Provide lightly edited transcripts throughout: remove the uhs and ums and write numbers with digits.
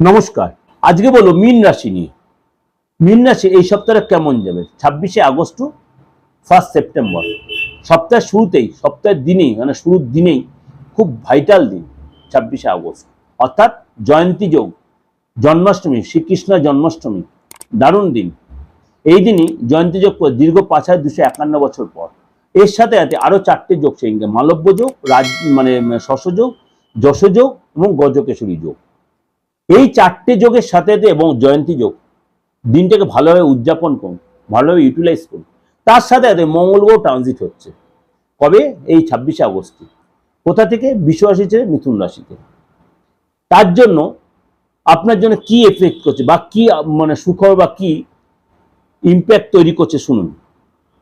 নমস্কার। আজকে বলো মীন রাশি নিয়ে। মীন রাশি এই সপ্তাহটা কেমন যাবে? 26শে আগস্ট টু 1 সেপ্টেম্বর। সপ্তাহের শুরুতেই, সপ্তাহের দিনেই, মানে শুরুর দিনেই খুব ভাইটাল দিন 26শে আগস্ট, অর্থাৎ জয়ন্তী যোগ, জন্মাষ্টমী, শ্রীকৃষ্ণের জন্মাষ্টমী, দারুণ দিন। এই দিনই জয়ন্তী যোগ করে দীর্ঘ 5251 বছর পর। এর সাথে সাথে আরো 4টে যোগ সেই মালব্য যোগ, মানে শশযোগ, যশযোগ এবং গজকেশরী যোগ। এই 4টে যোগের সাথে এবং জয়ন্তী যোগ দিনটাকে ভালোভাবে উদযাপন করুন, ভালোভাবে ইউটিলাইজ করুন। তার সাথে সাথে মঙ্গল গ্রহ ট্রানজিট হচ্ছে কবে? এই 26শে আগস্ট। কোথা থেকে? বৃষ রাশি ছেড়ে মিথুন রাশিতে। তার জন্য আপনার জন্য কি এফেক্ট করছে বা কি মানে সুখবর বা কি ইম্প্যাক্ট তৈরি করছে শুনুন।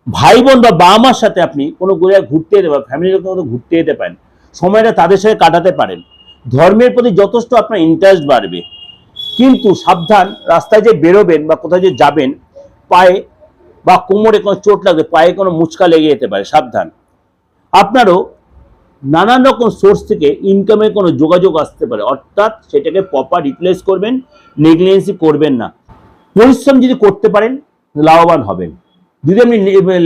ভাই বোন বা বাবা মার সাথে আপনি কোনো জায়গায় ঘুরতে যেতে পারেন, ফ্যামিলির মতো ঘুরতে যেতে পারেন, সময়টা তাদের সাথে কাটাতে পারেন। ধর্মের প্রতি যথেষ্ট আপনার ইন্টারেস্ট বাড়বে। কিন্তু সাবধান, রাস্তায় যে বেরোবেন বা কোথায় যে যাবেন, পায়ে বা কোমরে কোনো চোট লাগবে, পায়ে কোনো মুচকা লেগে যেতে পারে, সাবধান। আপনারও নানান রকম সোর্স থেকে ইনকামের কোনো যোগাযোগ আসতে পারে, অর্থাৎ সেটাকে প্রপার ইউটিলাইজ করবেন, নেগলিজেন্সি করবেন না। পরিশ্রম যদি করতে পারেন লাভবান হবেন। যদি আপনি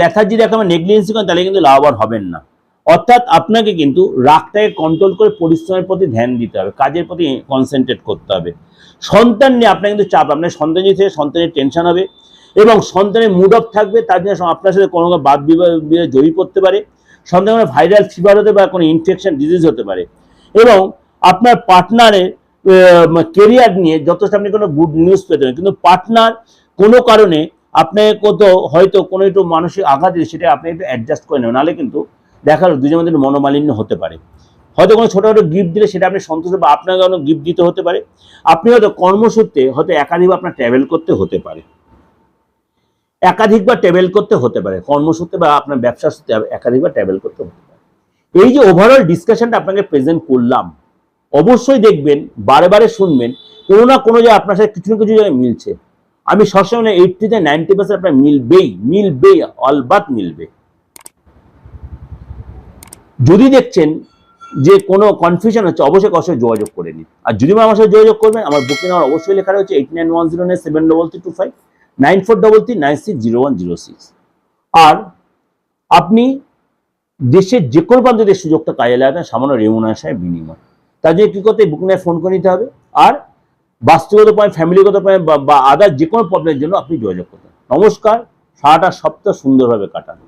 লেথার্জি দেখাবেন, নেগলিজেন্সি করেন, তাহলে কিন্তু লাভবান হবেন না। অর্থাৎ আপনাকে কিন্তু রাগটাকে কন্ট্রোল করে পরিশ্রমের প্রতি ধ্যান দিতে হবে, কাজের প্রতি কনসেন্ট্রেট করতে হবে। সন্তান নিয়ে আপনার কিন্তু চাপ, আপনার সন্তান যদি থেকে সন্তানের টেনশন হবে এবং সন্তানের মুড অফ থাকবে, তার জন্য আপনার সাথে কোনো বাদ বিবাদ জড়িয়ে পড়তে পারে। সন্তানের ভাইরাল ফিভার হতে পারে, কোনো ইনফেকশন ডিজিজ হতে পারে। এবং আপনার পার্টনারের কেরিয়ার নিয়ে যথেষ্ট আপনি কোনো গুড নিউজ পেতে পারেন, কিন্তু পার্টনার কোনো কারণে আপনাকে হয়তো কোনো একটু মানসিক আঘাত দিলে সেটা আপনি একটু অ্যাডজাস্ট করে নেবেন, নাহলে কিন্তু দেখা গেল দুজনের মধ্যে মনোমালিন্য হতে পারে। হয়তো কোনো ছোটোখাটো গিফট দিলে সেটা আপনি সন্তুষ্ট বা আপনাকে কোনো গিফট দিতে হতে পারে। আপনি হয়তো কর্মসূত্রে হয়তো একাধিকবার আপনার ট্রাভেল করতে হতে পারে, একাধিকবার ট্রাভেল করতে হতে পারে, কর্মসূত্রে বা আপনার ব্যবসার সূত্রে একাধিকবার ট্রাভেল করতে হতে পারে। এই যে ওভারঅল ডিসকাশনটা আপনাকে প্রেজেন্ট করলাম, অবশ্যই দেখবেন, বারে বারে শুনবেন, কোনো না কোনো জায়গায় আপনার সাথে কিছু না কিছু জায়গায় মিলছে। আমি সবসময় 80 থেকে 90% আপনার মিলবেই, অলবাত মিলবে। যদি দেখছেন যে কোনো কনফিউশন হচ্ছে, অবশ্যই যোগাযোগ করে নিন। আর যদি আমার সাথে যোগাযোগ করবেন, আমার বুকিং নাম্বার অবশ্যই লেখা রয়েছে 8910973325, 9433960106। আর আপনি দেশের যে কোনো প্রান্তে সুযোগটা কাজে লাগাতেন সামান্য রেমুনারেশনের বিনিময়। তার জন্য কি করতে? বুকিং ফোন করে নিতে হবে। আর বাস্তবগত পয়েন্ট, ফ্যামিলিগত পয়েন্ট বা আদার যে কোনো প্রবলেমের জন্য আপনি যোগাযোগ করতেন। নমস্কার। সারাটা সপ্তাহ সুন্দরভাবে কাটান।